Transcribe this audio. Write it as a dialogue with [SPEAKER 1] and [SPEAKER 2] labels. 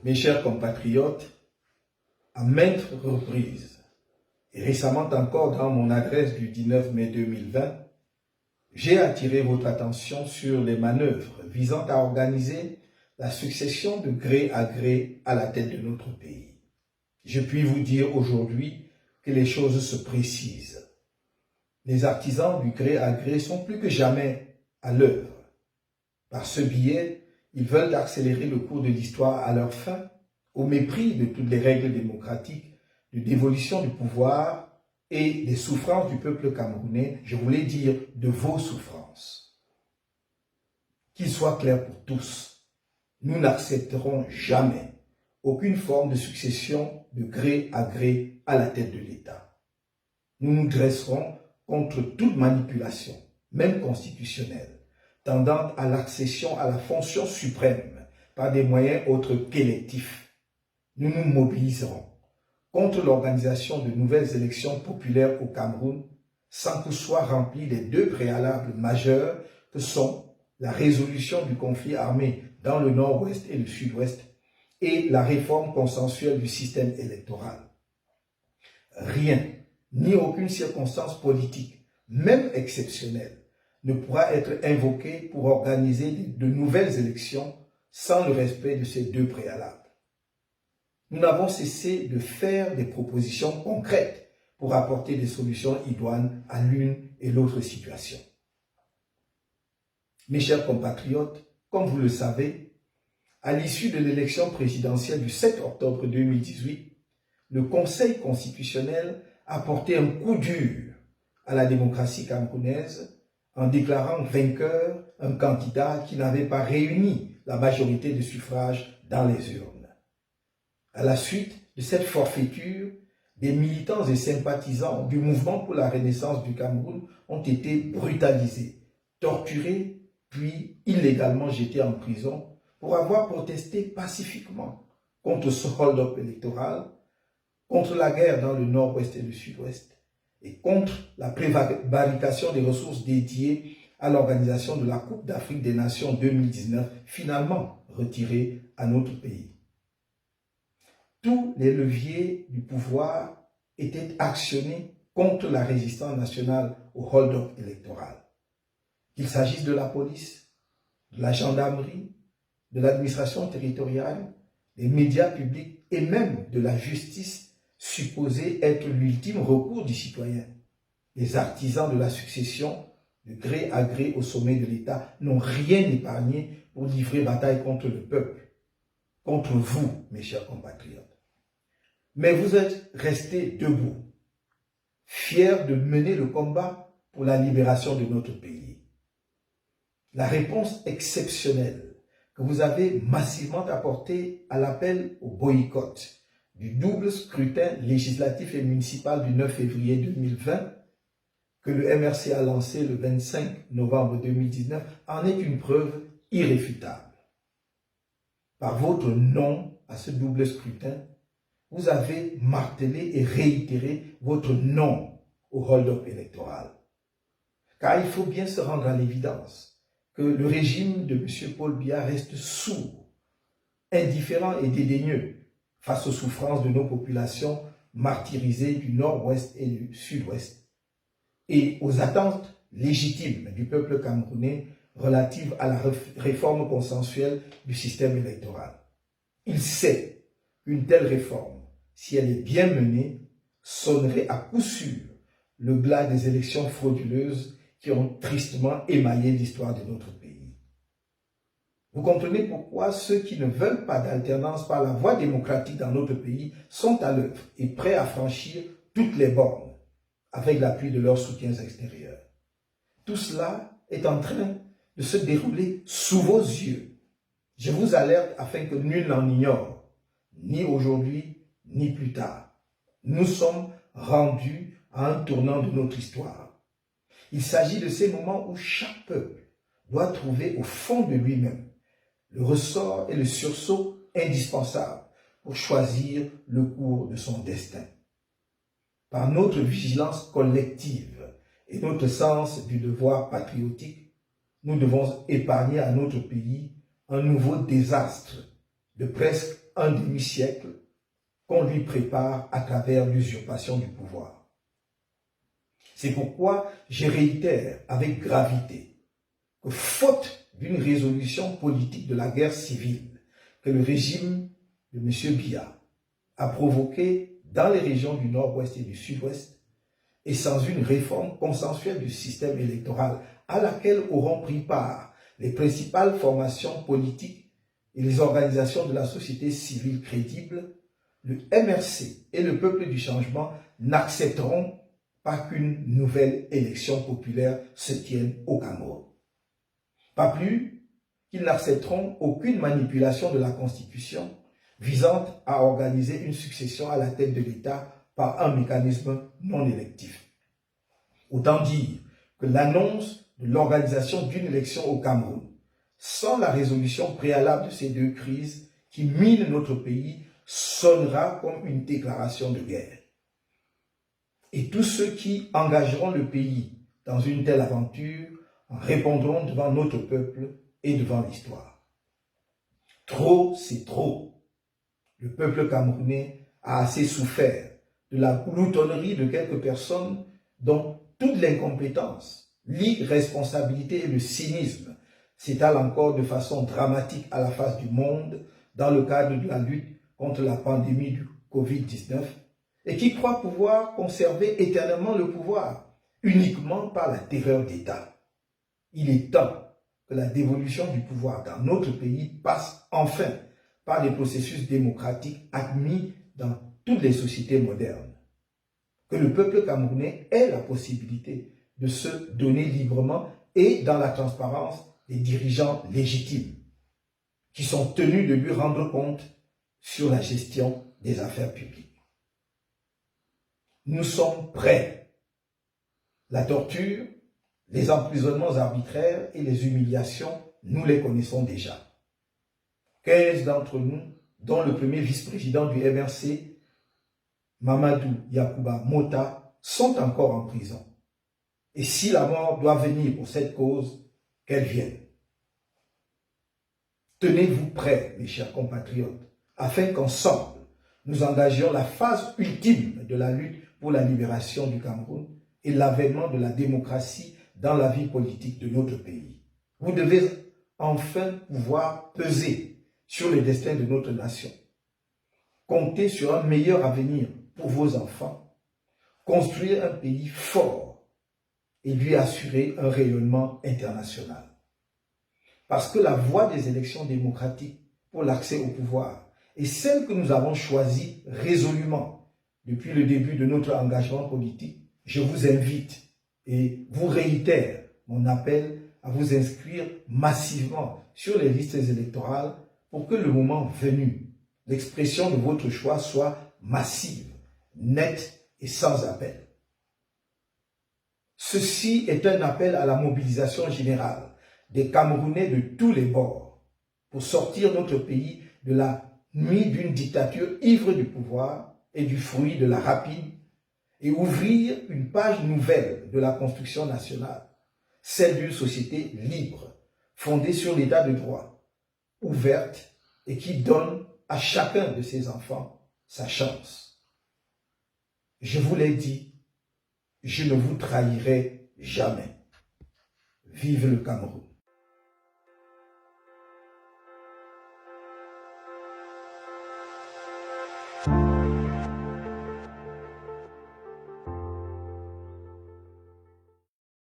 [SPEAKER 1] Mes chers compatriotes, à maintes reprises, et récemment encore dans mon adresse du 19 mai 2020, j'ai attiré votre attention sur les manœuvres visant à organiser la succession de gré à gré à la tête de notre pays. Je puis vous dire aujourd'hui que les choses se précisent. Les artisans du gré à gré sont plus que jamais à l'œuvre. Par ce biais, ils veulent accélérer le cours de l'histoire à leur fin, au mépris de toutes les règles démocratiques, de dévolution du pouvoir et des souffrances du peuple camerounais, je voulais dire de vos souffrances. Qu'il soit clair pour tous, nous n'accepterons jamais aucune forme de succession de gré à gré à la tête de l'État. Nous nous dresserons contre toute manipulation, même constitutionnelle, tendant à l'accession à la fonction suprême par des moyens autres qu'électifs. Nous nous mobiliserons contre l'organisation de nouvelles élections populaires au Cameroun sans que soient remplis les deux préalables majeurs que sont la résolution du conflit armé dans le nord-ouest et le sud-ouest et la réforme consensuelle du système électoral. Rien, ni aucune circonstance politique, même exceptionnelle, ne pourra être invoqué pour organiser de nouvelles élections sans le respect de ces deux préalables. Nous n'avons cessé de faire des propositions concrètes pour apporter des solutions idoines à l'une et l'autre situation. Mes chers compatriotes, comme vous le savez, à l'issue de l'élection présidentielle du 7 octobre 2018, le Conseil constitutionnel a porté un coup dur à la démocratie camerounaise en déclarant vainqueur un candidat qui n'avait pas réuni la majorité de suffrages dans les urnes. À la suite de cette forfaiture, des militants et sympathisants du mouvement pour la renaissance du Cameroun ont été brutalisés, torturés, puis illégalement jetés en prison pour avoir protesté pacifiquement contre ce hold-up électoral, contre la guerre dans le nord-ouest et le sud-ouest, et contre la prévarication des ressources dédiées à l'organisation de la Coupe d'Afrique des Nations 2019, finalement retirée à notre pays. Tous les leviers du pouvoir étaient actionnés contre la résistance nationale au hold-up électoral. Qu'il s'agisse de la police, de la gendarmerie, de l'administration territoriale, des médias publics et même de la justice supposée être l'ultime recours du citoyen. Les artisans de la succession, de gré à gré au sommet de l'État, n'ont rien épargné pour livrer bataille contre le peuple, contre vous, mes chers compatriotes. Mais vous êtes restés debout, fiers de mener le combat pour la libération de notre pays. La réponse exceptionnelle que vous avez massivement apportée à l'appel au boycott du double scrutin législatif et municipal du 9 février 2020 que le MRC a lancé le 25 novembre 2019 en est une preuve irréfutable. Par votre non à ce double scrutin, vous avez martelé et réitéré votre non au hold-up électoral. Car il faut bien se rendre à l'évidence que le régime de M. Paul Biya reste sourd, indifférent et dédaigneux face aux souffrances de nos populations martyrisées du nord-ouest et du sud-ouest et aux attentes légitimes du peuple camerounais relatives à la réforme consensuelle du système électoral. Il sait qu'une telle réforme, si elle est bien menée, sonnerait à coup sûr le glas des élections frauduleuses qui ont tristement émaillé l'histoire de notre pays. Vous comprenez pourquoi ceux qui ne veulent pas d'alternance par la voie démocratique dans notre pays sont à l'œuvre et prêts à franchir toutes les bornes avec l'appui de leurs soutiens extérieurs. Tout cela est en train de se dérouler sous vos yeux. Je vous alerte afin que nul n'en ignore, ni aujourd'hui, ni plus tard. Nous sommes rendus à un tournant de notre histoire. Il s'agit de ces moments où chaque peuple doit trouver au fond de lui-même le ressort et le sursaut indispensables pour choisir le cours de son destin. Par notre vigilance collective et notre sens du devoir patriotique, nous devons épargner à notre pays un nouveau désastre de presque un demi-siècle qu'on lui prépare à travers l'usurpation du pouvoir. C'est pourquoi je réitère avec gravité que faute d'une résolution politique de la guerre civile que le régime de M. Biya a provoquée dans les régions du nord-ouest et du sud-ouest, et sans une réforme consensuelle du système électoral à laquelle auront pris part les principales formations politiques et les organisations de la société civile crédibles, le MRC et le peuple du changement n'accepteront pas qu'une nouvelle élection populaire se tienne au Cameroun. Pas plus qu'ils n'accepteront aucune manipulation de la Constitution visant à organiser une succession à la tête de l'État par un mécanisme non électif. Autant dire que l'annonce de l'organisation d'une élection au Cameroun, sans la résolution préalable de ces deux crises qui minent notre pays, sonnera comme une déclaration de guerre. Et tous ceux qui engageront le pays dans une telle aventure répondront devant notre peuple et devant l'histoire. Trop, c'est trop. Le peuple camerounais a assez souffert de la gloutonnerie de quelques personnes dont toute l'incompétence, l'irresponsabilité et le cynisme s'étalent encore de façon dramatique à la face du monde dans le cadre de la lutte contre la pandémie du Covid-19 et qui croient pouvoir conserver éternellement le pouvoir uniquement par la terreur d'État. Il est temps que la dévolution du pouvoir dans notre pays passe enfin par les processus démocratiques admis dans toutes les sociétés modernes. Que le peuple camerounais ait la possibilité de se donner librement et dans la transparence des dirigeants légitimes qui sont tenus de lui rendre compte sur la gestion des affaires publiques. Nous sommes prêts. La torture, les emprisonnements arbitraires et les humiliations, nous les connaissons déjà. 15 d'entre nous, dont le premier vice-président du MRC, Mamadou Yacouba Mota, sont encore en prison. Et si la mort doit venir pour cette cause, qu'elle vienne. Tenez-vous prêts, mes chers compatriotes, afin qu'ensemble, nous engagions la phase ultime de la lutte pour la libération du Cameroun et l'avènement de la démocratie dans la vie politique de notre pays. Vous devez enfin pouvoir peser sur le destin de notre nation, compter sur un meilleur avenir pour vos enfants, construire un pays fort et lui assurer un rayonnement international. Parce que la voie des élections démocratiques pour l'accès au pouvoir est celle que nous avons choisie résolument depuis le début de notre engagement politique, je vous invite et vous réitère mon appel à vous inscrire massivement sur les listes électorales pour que le moment venu, l'expression de votre choix soit massive, nette et sans appel. Ceci est un appel à la mobilisation générale des Camerounais de tous les bords pour sortir notre pays de la nuit d'une dictature ivre du pouvoir et du fruit de la rapine et ouvrir une page nouvelle de la construction nationale, celle d'une société libre, fondée sur l'état de droit, ouverte et qui donne à chacun de ses enfants sa chance. Je vous l'ai dit, je ne vous trahirai jamais. Vive le Cameroun!